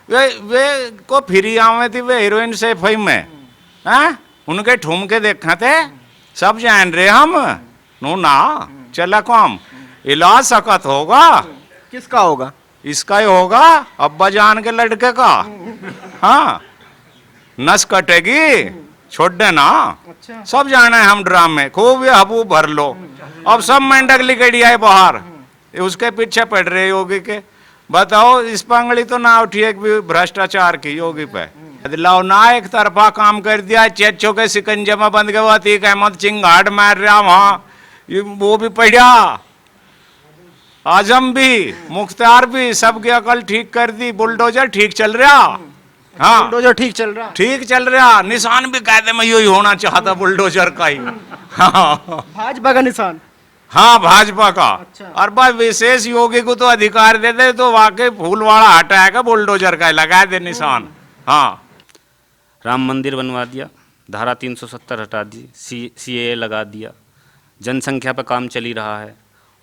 वे को फिरी आवे थी वे हीरोइन से फई में हैं उनके ठुमके देखा थे सब जान रहे हम नो ना चला कम इलाज सकत होगा किसका होगा? इसका ही होगा अब्बा जान के लड़के का हाँ नस कटेगी छोड़ देना अच्छा। सब जाना है हम ड्रामे खूब ये हबू भर लो अब सब मेंढक लिकड़ी आए बाहर उसके पीछे पड़ रहे योगी के बताओ इस पंगड़ी तो ना उठी एक भी भ्रष्टाचार की योगी पे बदलाव ना एक तरफा काम कर दिया चेचो के सिकंजे में बंद गए अतीक अहमद चिंगाड़ मार रहा वहां वो भी पढ़ा आजम भी मुख्तार भी सबकी अकल ठीक कर दी बुलडोजर ठीक चल रहा हाँ बुलडोजर ठीक चल रहा। ठीक चल रहा निशान भी कायदे में यही होना चाहता बुलडोजर का ही हाँ भाजपा का निशान। हाँ भाजपा का अच्छा। और भाई विशेष योगी को तो अधिकार दे दे तो वाकई फूलवाड़ा हटाएगा बुलडोजर का लगा दे निशान हाँ राम मंदिर बनवा दिया, धारा 370 हटा दी, सीएए लगा दिया, जनसंख्या पे काम चली रहा है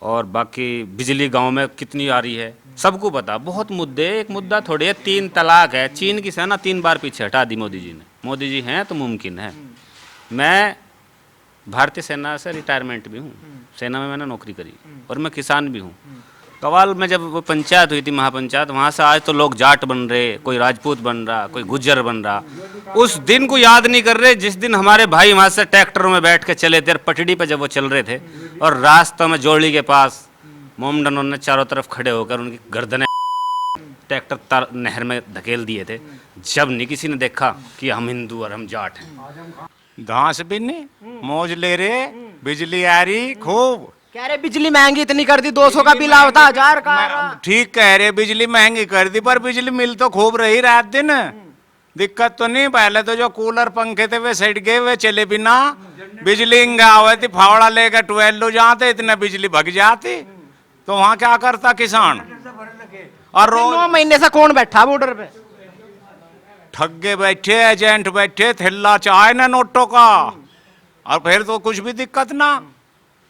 और बाकी बिजली गांव में कितनी आ रही है सबको पता। बहुत मुद्दे, एक मुद्दा थोड़े है, 3 तलाक है। चीन की सेना 3 बार पीछे हटा दी मोदी जी ने। मोदी जी हैं तो मुमकिन है। मैं भारतीय सेना से रिटायरमेंट भी हूँ, सेना में मैंने नौकरी करी और मैं किसान भी हूँ। कवाल में जब वो पंचायत हुई थी महापंचायत, वहाँ से आज तो लोग जाट बन रहे, कोई राजपूत बन रहा, कोई गुज्जर बन रहा। उस दिन को याद नहीं कर रहे जिस दिन हमारे भाई वहाँ से ट्रैक्टरों में बैठ के चले थे, पटड़ी पे जब वो चल रहे थे और रास्ते में जोड़ी के पास मोमडनों ने चारों तरफ खड़े होकर उनकी गर्दनें ट्रैक्टर नहर में धकेल दिए थे। जब नहीं किसी ने देखा कि हम हिंदू और हम जाट हैं। घास भी नहीं मौज ले रहे, बिजली आ रही खूब। कह रहे बिजली महंगी इतनी कर दी, 200 का बिल आवता 1000 का। ठीक कह रहे बिजली महंगी कर दी पर बिजली मिल तो खूब रही रात दिन, दिक्कत तो नहीं। पहले तो जो कूलर पंखे थे वे सट गए, वे चले बिना। बिजली इंगा थी फावड़ा लेकर 12 लो जाते, इतने बिजली भग जाती तो वहां क्या करता किसान। और 9 महीने से कौन बैठा बॉर्डर पे? ठगे बैठे, एजेंट बैठे, थैला चाहे ना नोटों का, और फिर तो कुछ भी दिक्कत ना।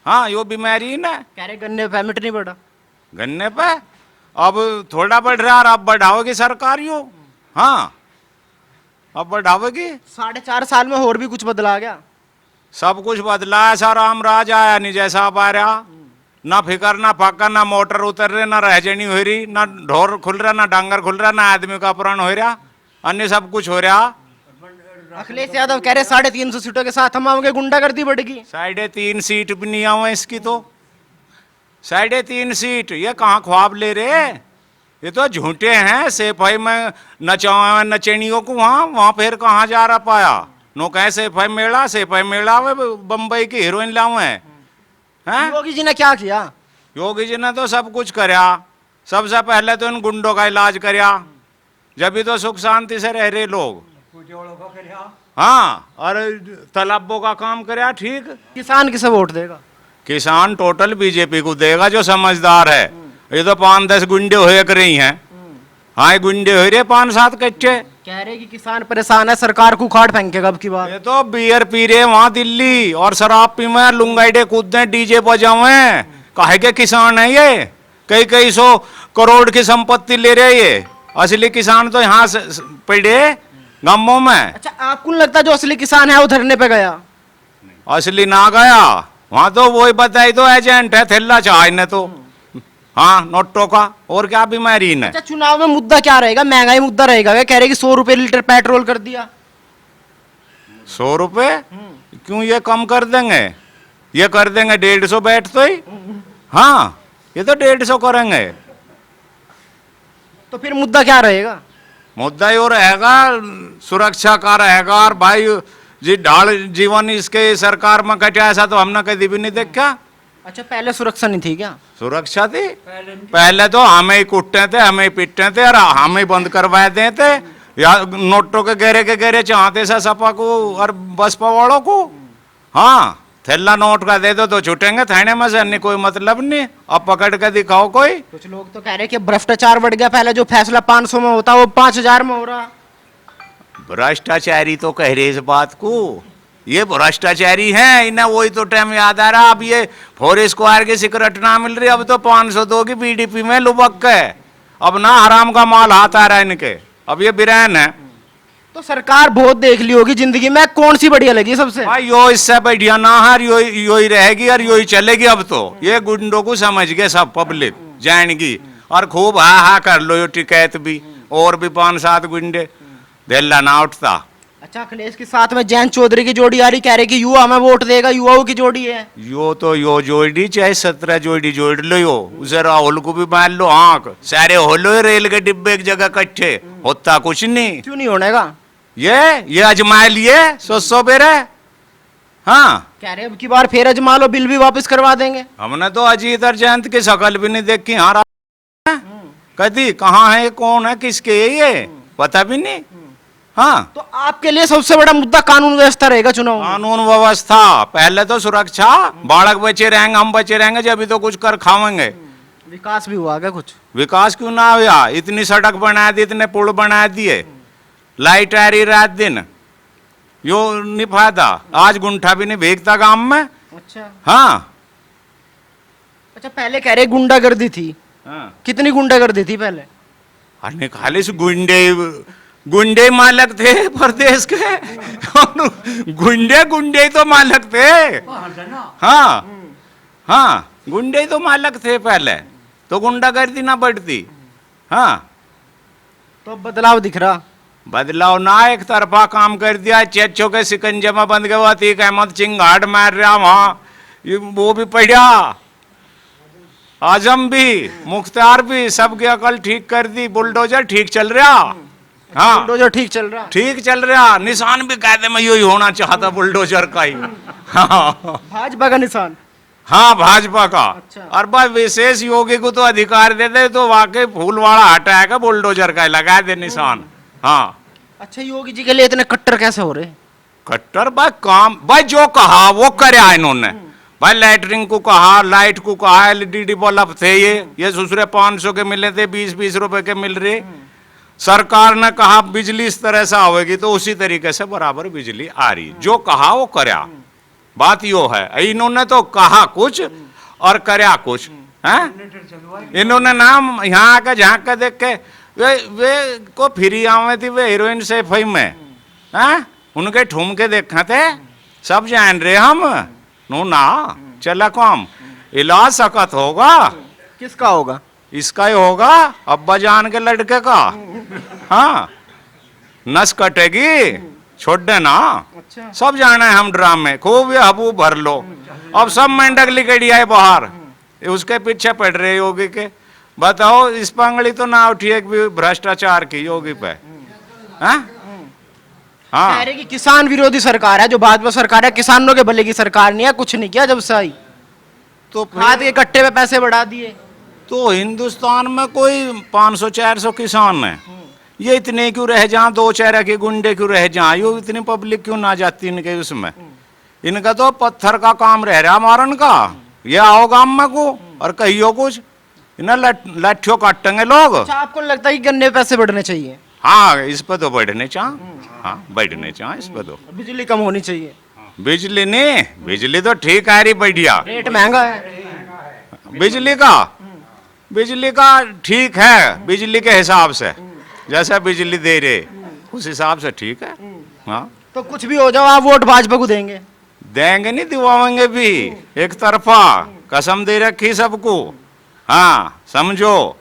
हाँ यो बीमारी ना। कह रहे गन्ने पे पेमेंट नहीं बढ़ा। गन्ने पे अब थोड़ा बढ़ रहा और अब बढ़ाओगी सरकार यो। हाँ अब बढ़ाओगी। 4.5 साल में और भी कुछ बदला गया? सब कुछ बदला है, ऐसा राम राज आया नहीं जैसा अब आ रहा। ना फिकर ना फाका, ना मोटर उतर रहे, ना रहजनी हो रही, ना ढोर खुल रहा, ना डांगर खुल रहा, ना आदमी का अपहरण हो रहा, अन्य सब कुछ हो रहा। अखिलेश यादव कह रहे 350 सीटों के साथ हम आओगे, गुंडागर्दी बढ़ेगी। 3.5 सीट भी नहीं आवे इसकी तो। 3.5 सीट ये कहाँ ख्वाब ले रहे, ये तो झूठे हैं। सेफाई में नचा नचनियों को वहाँ फिर कहाँ जा रहा पाया। नो कहे सेफाई मेला वे बम्बई की हीरोइन लावे हैं। योगी जी ने क्या किया? योगी जी ने तो सब कुछ करया। सबसे पहले तो इन गुंडों का इलाज करया, जब भी तो सुख शांति से रह रहे लोग। हाँ और तालाबों का काम करया ठीक। किसान किसे वोट देगा? किसान टोटल बीजेपी को देगा जो समझदार है। ये तो 5-10 गुंडे होए कर रही हैं। हाँ गुंडे हो रहे 5-7 कच्चे। कह रहे कि किसान परेशान है, सरकार को उखाड़ फेंकेगा अब की बात। ये तो बियर पी रहे वहां दिल्ली और शराब पी में लुंगाइडे कूदे डीजे बजावे। काहे के किसान है ये, कई 100 करोड़ की संपत्ति ले रहे ये। असली किसान तो यहाँ पड़े गांवों में। अच्छा आपको नहीं लगता जो असली किसान है वो धरने पे गया? असली ना गया वहां तो वही बताई तो एजेंट है, थैला चाहे तो। हाँ नोटों का और क्या बीमारी ने। अच्छा चुनाव में मुद्दा क्या रहेगा? महंगाई मुद्दा रहेगा? कह रहे कि 100 रुपए लीटर पेट्रोल कर दिया। 100 रुपए क्यों, ये कम कर देंगे, ये कर देंगे 150 बैठ तो ही। हाँ ये तो 150 करेंगे। तो फिर मुद्दा क्या रहेगा? मुद्दा यो रहेगा सुरक्षा का रहेगा। और भाई जी ढाल जीवन इसके सरकार में कटा, ऐसा तो हमने कभी भी नहीं देखा। अच्छा पहले सुरक्षा नहीं थी क्या? सुरक्षा थी पहले तो हमें ही कुटते थे, हमें ही पीटते थे और हमें ही बंद करवा देते थे। या नोटों के गहरे चाहते से सपा को और बसपा वालों को। हाँ थैला नोट का दे दो तो छूटेंगे थाने में से, नहीं कोई मतलब नहीं। अब पकड़ के दिखाओ कोई। कुछ लोग तो कह रहे कि भ्रष्टाचार बढ़ गया, पहले जो फैसला 500 में होता वो 5000 में हो रहा। भ्रष्टाचारी तो कह रहे इस बात को, ये भ्रष्टाचारी हैं। इन्हें वही तो टाइम याद आ रहा, अब ये 4 स्क्वायर की सिगरेट ना मिल रही, अब तो 502 की बीडीपी में लुबक है। अब ना हराम का माल हाथ आ रहा है इनके। अब ये बिरहन है। तो सरकार बहुत देख ली होगी जिंदगी में, कौन सी बढ़िया लगी सबसे? भाई यो इससे बढ़िया ना है, यो ही रहेगी और यो ही चलेगी। अब तो ये गुंडों को समझ गए सब, पब्लिक जानेगी और खूब हा हा कर लो। यो टिकैत भी और भी 5-7 गुंडे देला ना उठता। अच्छा, अखिलेश के साथ में जयंत चौधरी की जोड़ी आ रही, कह रहे कि युवा हमें वोट देगा, युवाओं की जोड़ी है। यो जोड़ी चाहे 17 जोड़ी जोड़ लो। यो उसे राहुल को भी मान लो, हाँ सारे हो लो रेल के डिब्बे एक जगह इकट्ठे, होता कुछ नहीं। क्यों नहीं होने का? ये अजमा लिए 100 बेरे। हाँ कह रहे अब की बार फिर अजमा लो, बिल भी वापस करवा देंगे। हमने तो अजीत और जयंत की शकल भी नहीं देखी। हाँ कदी कहाँ है, कौन है, किसके है ये पता भी नहीं। हाँ तो आपके लिए सबसे बड़ा मुद्दा कानून व्यवस्था रहेगा चुनाव में? कानून व्यवस्था पहले तो सुरक्षा, बालक बचे रहेंगे, हम बचे रहेंगे जब भी तो कुछ कर खावेंगे। विकास भी हुआ क्या कुछ? विकास क्यों ना हुआ? इतनी सड़क बना दी, इतने पुल बना दिए, लाइट आ रही रात दिन, यो नहीं फायदा। आज गुंठा भी नहीं भीगता गांव में। अच्छा हाँ अच्छा, पहले कह रहे गुंडागर्दी थी, हाँ कितनी गुंडागर्दी थी पहले? अरे खाली से गुंडे मालक थे प्रदेश के। गुंडे तो मालक थे। हाँ हाँ गुंडे तो मालक थे पहले, तो गुंडागर्दी ना बढ़ती। हाँ तो अब बदलाव दिख रहा? बदलाव ना, एक तरफा काम कर दिया। चेचो के सिकंजे में बंद गया, अतीक अहमद चिंगाड़ मार रहा वहां, वो भी पढ़ा। आजम भी, मुख्तार भी, सबकी अकल ठीक कर दी। बुलडोजर ठीक चल रहा। हाँ बुलडोजर ठीक चल रहा? ठीक चल रहा। निशान भी कहते मैं यही होना चाहता बुलडोजर का ही। हाँ भाजपा का निशान? हाँ भाजपा का। अच्छा। और भाई विशेष योगी को तो अधिकार दे दे तो वाकई फूलवाड़ा हटाएगा, बुलडोजर का लगा दे निशान। हाँ अच्छा, योगी जी के लिए इतने कट्टर कैसे हो रहे? कट्टर भाई काम, भाई जो कहा वो करे इन्होंने। भाई लैटरिंग को कहा, लाइट को कहा, एलईडी बल्ब थे ये दूसरे 500 के मिले थे, 20-20 रुपए के मिल रहे। सरकार ने कहा बिजली इस तरह से आवेगी, तो उसी तरीके से बराबर बिजली आ रही। जो कहा वो करया, बात यो है। इन्होंने तो कहा कुछ और करया कुछ है। इन्होंने नाम यहाँ आके झांक के देख के वे को फ्री आवे थी, वे हीरोइन से फई में हैं, उनके ठुमके देखा थे, सब जान रहे हम। नो ना चला काम, इलाज सकत होगा। किसका होगा? इसका ही होगा, अब्बा जान के लड़के का। हाँ नस कटेगी, छोड़ देना। अच्छा। सब जाना है हम ड्रामे, खूब ये हबू भर लो। अब सब मेंढक लिकड़ी आए बाहर, उसके पीछे पड़ रहे योगी के। बताओ इस पांगड़ी तो ना उठी एक भी भ्रष्टाचार की योगी पे। हाँ कह रहे कि किसान विरोधी सरकार है जो भाजपा सरकार है, किसानों के भले की सरकार नहीं है, कुछ नहीं किया जब से आई। तो खाद के कट्टे पे पैसे बढ़ा दिए। तो हिंदुस्तान में कोई 500-400 किसान है, ये इतने क्यों रह जाएं? 2 के गुंडे क्यों रह जाएं? ये इतनी पब्लिक क्यों ना जाती इनके उसमें? इनका तो पत्थर का काम रह रहा मारन का। ये आओ गांव में को और कहियो कुछ, इन्हें लाठियों काटेंगे लोग। अच्छा, आपको लगता है कि गन्ने पे पैसे बढ़ने चाहिए? हाँ इस पे तो बढ़ने चाह, हाँ बढ़ने चाह इस पे तो। बिजली कम होनी चाहिए? बिजली नहीं, बिजली तो ठीक आ रही बढ़िया। रेट महंगा है बिजली का ठीक है, बिजली के हिसाब से जैसा बिजली दे रहे उस हिसाब से ठीक है। हाँ तो कुछ भी हो जाओ आप वोट भाजपा को देंगे? देंगे नहीं, दिवाएंगे भी। एक तरफा कसम दे रखी सबको। हाँ समझो,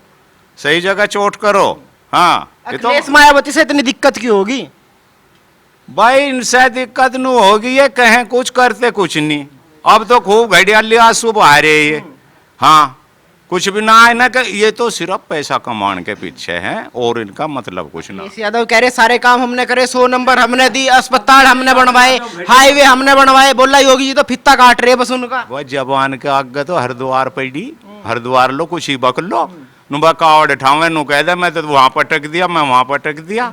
सही जगह चोट करो। हाँ ये तो अखिलेश मायावती से इतनी दिक्कत क्यों होगी? भाई इनसे दिक्कत नहीं होगी, ये कहें कुछ करते कुछ नहीं। अब तो खूब घड़ियाली आंसू बहा रहे ये। हाँ कुछ भी ना है ना, ये तो सिर्फ पैसा कमाने के पीछे हैं और इनका मतलब कुछ ना। अखिलेश यादव कह रहे सारे काम हमने करे, 100 नंबर हमने दी, अस्पताल हमने बनवाए, हाईवे हमने बनवाए। बोला योगी जी तो फित्ता काट रहे बस उनका। वह जवान के आगे तो हरिद्वार पड़ी, हरिद्वार लो कुछ ही बक लो, नुबा कावड़ ठावे नु कह दे मैं तो वहां पटक दिया, मैं वहां पटक दिया,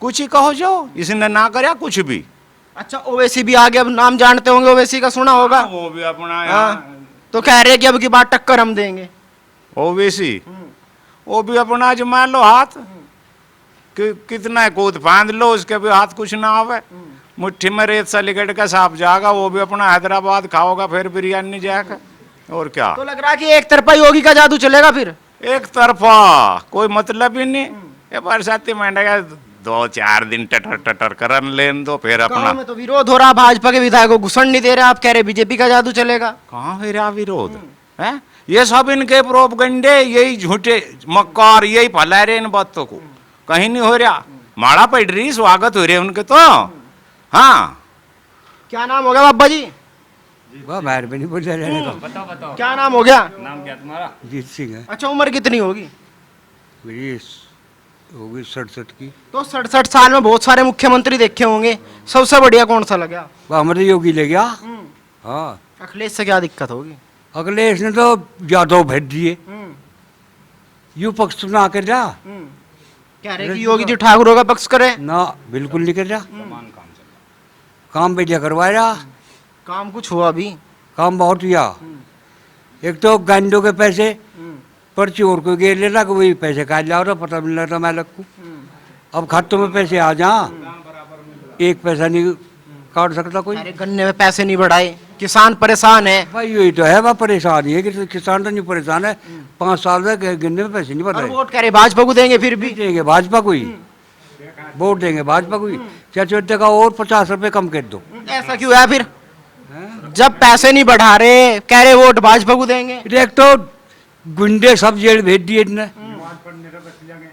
कुछ ही कहो जो इसने ना करया कुछ भी। अच्छा ओवैसी भी आ गया, अब नाम जानते होंगे ओवैसी का, सुना होगा? वो भी अपना तो कह रहे कि अब की बात टक्कर हम देंगे। ओबीसी वो भी अपना जमा लो हाथ, कितना कूद फांद लो, उसके भी हाथ कुछ ना आवे। मुट्ठी में रेत सा लिकट का सांप जाएगा, वो भी अपना हैदराबाद खाओगा, फिर बिरयानी जाएगा और क्या। तो लग रहा है कि एक तरफा योगी का जादू चलेगा फिर? एक तरफा कोई मतलब ही नहीं, ये बरसाती मंडा 2-4 दिन टटर टटर करन लेन दो फिर अपना गांव में तो विरोध हो रहा, भाजपा के विधायक को घुसण नहीं दे रहे, आप कह रहे बीजेपी का जादू चलेगा। कहाँ हो रहा विरोध है? ये सब इनके प्रोपगंडे, यही झूठे मक्कार यही फैला रहे इन बातों को, कहीं नहीं हो रहा। माड़ा पड़ रही, स्वागत हो रहे उनके तो। हाँ, क्या नाम हो गया बाबा जी? वाह बाहर भी नहीं बोल रहे का। बताओ बताओ, क्या नाम हो गया? नाम क्या तुम्हारा? जीत सिंह है। अच्छा, उम्र कितनी होगी? मेरी होगी 67 की। तो 67 साल में बहुत सारे मुख्यमंत्री देखे होंगे, सबसे बढ़िया कौन सा लगा? वह हमारे योगी ले गया। हाँ, अखिलेश से क्या दिक्कत होगी? अखिलेश ने तो यादव भेज दिए, यू पक्ष तो ना कर रहा कह रहे कि योगी जी ठाकुरों का पक्ष करे। ना, बिल्कुल नहीं कर रहा। काम बढ़िया करवा रहा, काम कुछ हुआ अभी? काम बहुत हुआ। एक तो गांडों के पैसे पर्ची और कोई गे ले रहा, वही पैसे काट जाओ रहा, पता मिल रहा था मालक को। अब खातों में पैसे आ जा, एक पैसा नहीं काट सकता कोई। अरे गन्ने में पैसे नहीं बढ़ाए, किसान परेशान है। भाई यही तो है, वह परेशान है कि किसान तो नहीं परेशान है। 5 साल से गिनने में पैसे नहीं और बढ़े। वोट कह रहे भाजपा को देंगे, फिर भी देंगे भाजपा को ही, वोट देंगे भाजपा को ही। चाहे का और 50 रुपए कम कर दो। ऐसा क्यों है फिर? जब पैसे नहीं बढ़ा रहे, कह रहे वोट भाजपा को देंगे। एक तो गुंडे सब जेल भेज दिए इतने,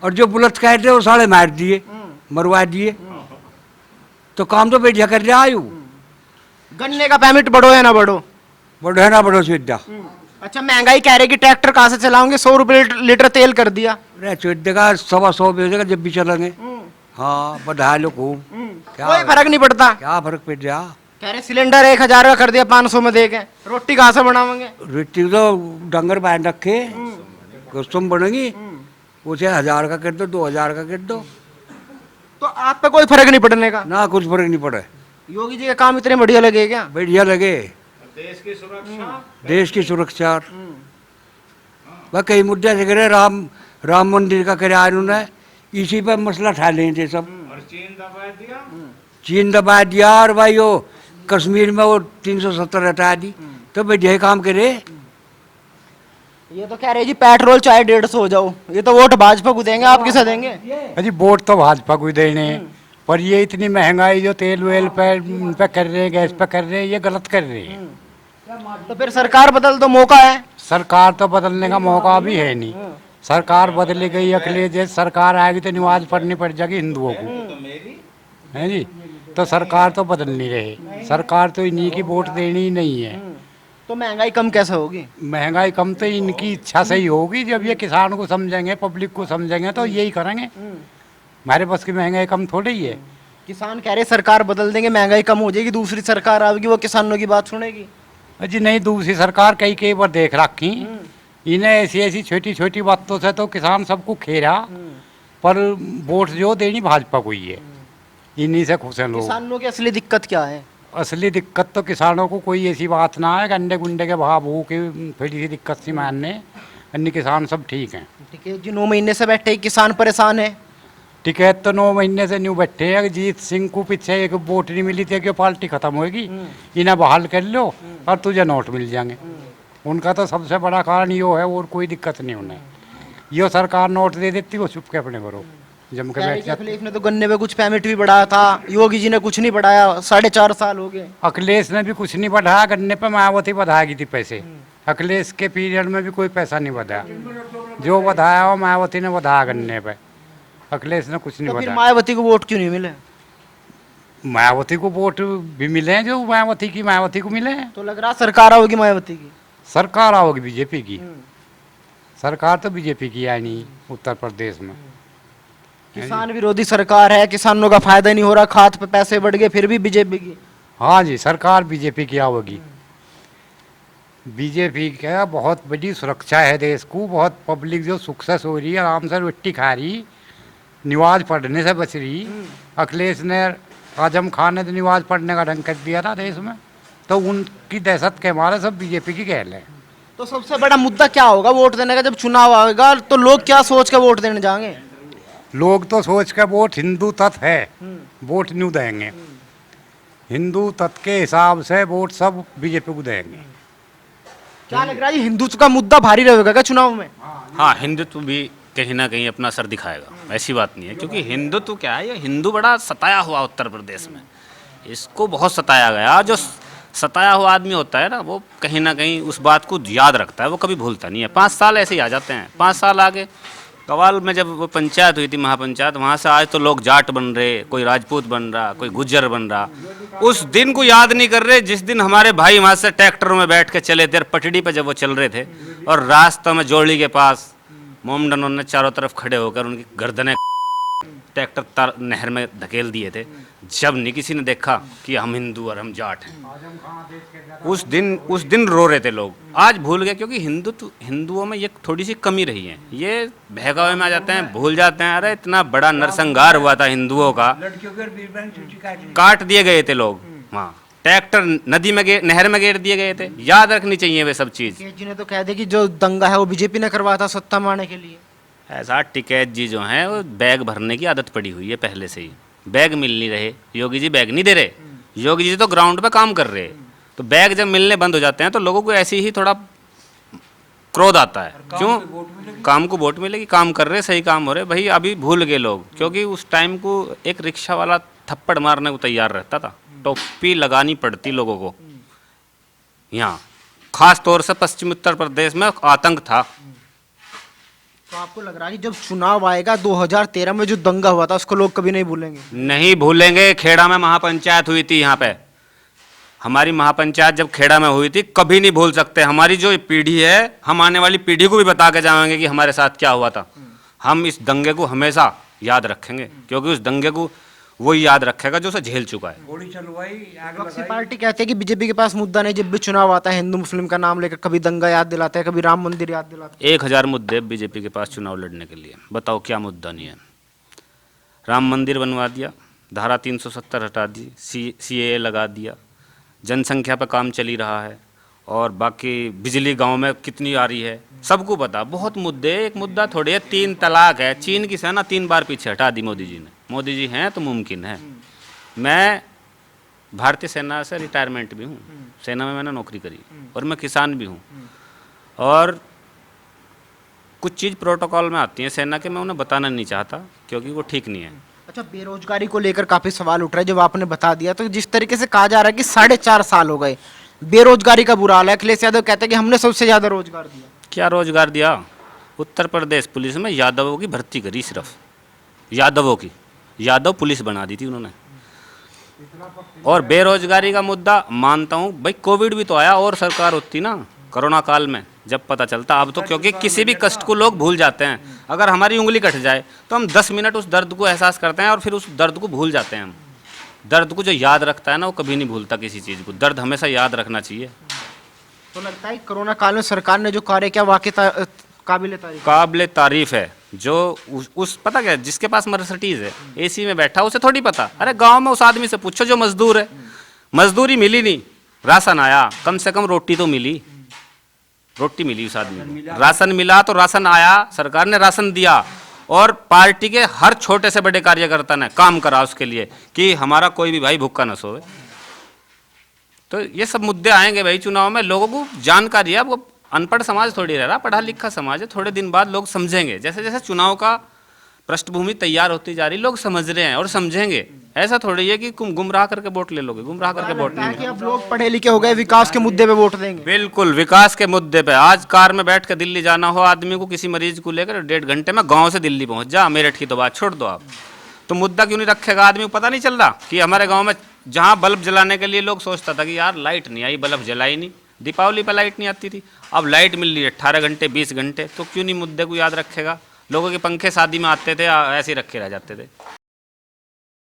और जो बुलत कह रहे वो साले मार दिए, मरवा दिए। तो काम तो बैठा कर रहा आयु। गन्ने का पेमेंट बढ़ो या ना बढ़ो? बढ़े ना बढ़ो सुविधा। अच्छा, महंगाई कह रहे कि ट्रैक्टर कहाँ से चलाओगे, 100 रुपए लीटर तेल कर दिया। सुविधा का 125 भेजेगा जब भी चलेंगे। हाँ, बढ़ा लो खूब, कोई फर्क नहीं पड़ता। क्या फर्क पड़ रहा? कह रहे सिलेंडर 1000 का कर दिया, 500 में दे के रोटी कहाँ से बनाओगे? रोटी तो डंगर बांध रखे, कुछ बनेगी, उसे 1000 का कर दो, 2000 का कर दो। तो आप पे कोई फर्क नहीं पड़ने का? ना, कुछ फर्क नहीं पड़े। योगी जी का काम इतने बढ़िया लगे क्या? बढ़िया लगे। देश की सुरक्षा, देश की सुरक्षा। वह कई मुद्दे से करे, राम मंदिर का कराया उन्होंने, इसी पर मसला ठा लें थे सब। और चीन दबा दिया। चीन दबा दिया, और भाई वो कश्मीर में वो 370 हटा दी, तो बढ़िया काम करे। ये तो कह रहे जी पेट्रोल चाहे 150 हो जाओ, ये तो वोट भाजपा को देंगे, आप किसे देंगे? अजी वोट तो भाजपा को ही देने, पर ये इतनी महंगाई जो तेल वेल पे कर रहे हैं, गैस पे कर रहे हैं, ये गलत कर रहे हैं। तो फिर सरकार बदल दो, मौका है। सरकार तो बदलने का मौका भी है नहीं। सरकार बदली गई, अखिलेश जैसे सरकार आएगी तो नमाज पढ़नी पड़ जाएगी हिंदुओं को, है जी। तो सरकार तो बदल नहीं रही, सरकार तो इन्हीं की वोट देनी ही नहीं है। तो महंगाई कम कैसे होगी? महंगाई कम तो इनकी इच्छा से ही होगी, जब ये किसान को समझेंगे, पब्लिक को समझेंगे तो यही करेंगे। हमारे पास की महंगाई कम थोड़ी ही है। किसान कह रहे सरकार बदल देंगे, महंगाई कम हो जाएगी, दूसरी सरकार आएगी, वो किसानों की बात सुनेगी। जी नहीं, दूसरी सरकार कई बार देख रखी, इन्हें ऐसी ऐसी छोटी छोटी बातों से तो किसान सबको खेरा, पर वोट जो देनी भाजपा को ही है, इन्हीं से खुश हैं लोग। किसानों की असली दिक्कत क्या है? असली दिक्कत तो किसानों को कोई ऐसी बात ना है, गंडे गुंडे के भाव भू की थोड़ी सी दिक्कत सी मानने, अन्य किसान सब ठीक हैं। ठीक है जी, 9 महीने से बैठे किसान परेशान है। टिकट तो 9 महीने से न्यू बैठे हैं। जीत सिंह को पीछे एक वोट नहीं मिली थी कि पार्टी खत्म होगी, इन्हें बहाल कर लो और तुझे नोट मिल जाएंगे। उनका तो सबसे बड़ा कारण यो है, और कोई दिक्कत नहीं उन्हें। यो सरकार नोट दे देती, वो चुप के अपने भरो जम के बैठ जाते। अखिलेश ने तो गन्ने में कुछ पेमेंट भी बढ़ाया था, योगी जी ने कुछ नहीं बढ़ाया, 4.5 साल हो गए। अखिलेश ने भी कुछ नहीं बढ़ाया, गन्ने पे मायावती बढ़ाएगी थी पैसे। अखिलेश के पीरियड में भी कोई पैसा नहीं बढ़ाया, जो बढ़ाया वो मायावती ने बढ़ाया गन्ने पे, अखिलेश ने कुछ नहीं तो फिर बढ़ाया। मायावती को वोट क्यों नहीं मिले? मायावती को वोट भी मिले हैं, जो मायावती को मिले हैं। तो लग रहा सरकार होगी मायावती की। सरकार आओगी बीजेपी की, सरकार तो बीजेपी की है नहीं उत्तर प्रदेश में। किसान विरोधी सरकार है, किसानों का फायदा नहीं हो रहा, खाद पे पैसे बढ़ गए, फिर भी बीजेपी की। हाँ जी, सरकार बीजेपी की आओगी। बीजेपी का बहुत बड़ी सुरक्षा है देश को, बहुत पब्लिक जो सक्सेस हो रही है, आराम से रोटी खा रही, नमाज पढ़ने से बच रही। अखिलेश ने, आजम खान ने तो नमाज पढ़ने का ढंग कर दिया था देश में, तो उनकी दहशत के मारे सब बीजेपी की कहल है। तो सबसे बड़ा मुद्दा क्या होगा वोट देने का? जब चुनाव आएगा तो लोग क्या सोच के वोट देने जाएंगे? लोग तो सोच के वोट हिंदू तत्व है, वोट नहीं देंगे। हिंदू तत्व के हिसाब से वोट सब बीजेपी को देंगे। क्या लग रहा है, ये हिंदुत्व का मुद्दा भारी रहेगा क्या चुनाव में? हाँ, हिंदुत्व भी कहीं ना कहीं अपना असर दिखाएगा, ऐसी बात नहीं है। क्योंकि हिंदुत्व क्या है, ये हिंदू बड़ा सताया हुआ उत्तर प्रदेश में, इसको बहुत सताया गया। जो सताया हुआ आदमी होता है ना, वो कहीं ना कहीं उस बात को याद रखता है, वो कभी भूलता नहीं है। 5 साल ऐसे ही आ जाते हैं। 5 साल आगे कवाल में जब वो पंचायत हुई थी, महापंचायत, वहाँ से आज तो लोग जाट बन रहे, कोई राजपूत बन रहा, कोई गुज्जर बन रहा। उस दिन को याद नहीं कर रहे जिस दिन हमारे भाई वहाँ से ट्रैक्टरों में बैठ के चले थे, पटड़ी पे जब वो चल रहे थे और रास्ते में जोड़ी के पास मोमडनों ने चारों तरफ खड़े होकर उनकी गर्दनें ट्रैक्टर नहर में धकेल दिए थे। जब नहीं किसी ने देखा कि हम हिंदू और हम जाट हैं। उस दिन रो रहे थे लोग, आज भूल गए। क्योंकि हिंदुओं में ये थोड़ी सी कमी रही है, ये बहकावे में आ जाते हैं, भूल जाते हैं। अरे इतना बड़ा नरसंहार हुआ था हिंदुओं का, काट दिए गए थे लोग, हाँ, ट्रैक्टर नदी में नहर में गिर दिए गए थे। याद रखनी चाहिए वे सब चीज। टिकैत जी ने तो कह दिया कि जो दंगा है वो बीजेपी ने करवाया था सत्ता में आने के लिए। ऐसा टिकैत जी जो हैं वो बैग भरने की आदत पड़ी हुई है पहले से ही। बैग मिल नहीं रहे, योगी जी बैग नहीं दे रहे। योगी जी तो ग्राउंड पे काम कर रहे हैं, तो बैग जब मिलने बंद हो जाते हैं तो लोगों को ऐसे ही थोड़ा क्रोध आता है। क्यों? काम को वोट मिलेगी, काम कर रहे, सही काम हो रहे। भाई अभी भूल गए लोग, क्योंकि उस टाइम को एक रिक्शा वाला थप्पड़ मारने को तैयार रहता था। टोपी लगानी पड़ती लोगों को। यहाँ खास तौर से पश्चिमी उत्तर प्रदेश में आतंक था। तो आपको लग रहा है कि जब चुनाव आएगा 2013 में जो दंगा हुआ था उसको लोग कभी नहीं भूलेंगे? नहीं भूलेंगे। खेड़ा में महापंचायत हुई थी, यहाँ पे हमारी महापंचायत जब खेड़ा में हुई थी, कभी नहीं भूल सकते। हमारी जो पीढ़ी है, हम आने वाली पीढ़ी को भी बता के जाएंगे कि हमारे साथ क्या हुआ था। हम इस दंगे को हमेशा याद रखेंगे, क्योंकि उस दंगे को वही याद रखेगा जो उसे झेल चुका है। विपक्षी पार्टी कहती है कि बीजेपी के पास मुद्दा नहीं, जब भी चुनाव आता है हिंदू मुस्लिम का नाम लेकर कभी दंगा याद दिलाता है, कभी राम मंदिर याद दिलाता है। 1000 मुद्दे बीजेपी के पास चुनाव लड़ने के लिए, बताओ क्या मुद्दा नहीं है। राम मंदिर बनवा दिया, धारा 370 हटा दी, CAA लगा दिया, जनसंख्या पर काम चल ही रहा है, और बाकी बिजली गांव में कितनी आ रही है सबको पता। बहुत मुद्दे, एक मुद्दा थोड़ी है। 3 तलाक है, चीन की सेना 3 बार पीछे हटा दी मोदी जी ने। मोदी जी हैं तो मुमकिन है। मैं भारतीय सेना से रिटायरमेंट भी हूँ, सेना में मैंने नौकरी करी, और मैं किसान भी हूँ। और कुछ चीज़ प्रोटोकॉल में आती है सेना के, मैं उन्हें बताना नहीं चाहता क्योंकि वो ठीक नहीं है। अच्छा, बेरोजगारी को लेकर काफी सवाल उठ रहा है, जब आपने बता दिया तो जिस तरीके से कहा जा रहा है कि 4.5 साल हो गए बेरोजगारी का बुरा हाल है। अखिलेश यादव कहते हैं कि हमने सबसे ज्यादा रोजगार दिया। क्या रोजगार दिया? उत्तर प्रदेश पुलिस में यादवों की भर्ती करी, सिर्फ यादवों की, यादव पुलिस बना दी थी उन्होंने। और बेरोजगारी का मुद्दा मानता हूँ भाई, कोविड भी तो आया, और सरकार होती ना कोरोना काल में, जब पता चलता। अब तो क्योंकि किसी भी कष्ट को लोग भूल जाते हैं। अगर हमारी उंगली कट जाए तो हम 10 मिनट उस दर्द को एहसास करते हैं और फिर उस दर्द को भूल जाते हैं। हम दर्द को जो याद रखता है ना, वो कभी नहीं भूलता किसी चीज़ को। दर्द हमेशा याद रखना चाहिए। तो लगता है कोरोना काल में सरकार ने जो कार्य किया वाकई काबिल तारीफ है। जो उस पता क्या, जिसके पास मर्सिडीज है, AC में बैठा, उसे थोड़ी पता। अरे गांव में उस आदमी से पूछो जो मजदूर है, मजदूरी मिली नहीं, राशन आया, कम से कम रोटी तो मिली, रोटी मिली उस आदमी को। राशन मिला तो राशन आया, सरकार ने राशन दिया, और पार्टी के हर छोटे से बड़े कार्यकर्ता ने काम करा उसके लिए कि हमारा कोई भी भाई भूखा न सोए। तो ये सब मुद्दे आएंगे भाई चुनाव में। लोगों को जानकारी है, वो अनपढ़ समाज थोड़ी रह रहा, पढ़ा लिखा समाज है। थोड़े दिन बाद लोग समझेंगे, जैसे जैसे चुनाव का पृष्ठभूमि तैयार होती जा रही, लोग समझ रहे हैं और समझेंगे। ऐसा थोड़ी है कि तुम गुमराह करके वोट ले लोगे, गुमराह करके वोट नहीं कि अब लोग पढ़े लिखे हो गए, विकास के मुद्दे पे वोट देंगे। बिल्कुल, विकास के मुद्दे पे। आज कार में बैठ कर दिल्ली जाना हो आदमी को, किसी मरीज को लेकर 1.5 घंटे में गाँव से दिल्ली पहुँच जा। मेरठ की तो बात छोड़ दो आप, तो मुद्दा क्यों नहीं रखेगा आदमी को? पता नहीं चल रहा कि हमारे गाँव में जहाँ बल्ब जलाने के लिए लोग सोचता था कि यार लाइट नहीं आई, बल्ब जलाई नहीं, दीपावली पर लाइट नहीं आती थी, अब लाइट मिल रही है 18 घंटे 20 घंटे, तो क्यों नहीं मुद्दे को याद रखेगा? लोगों के पंखे शादी में आते थे, ऐसे ही रखे रह जाते थे।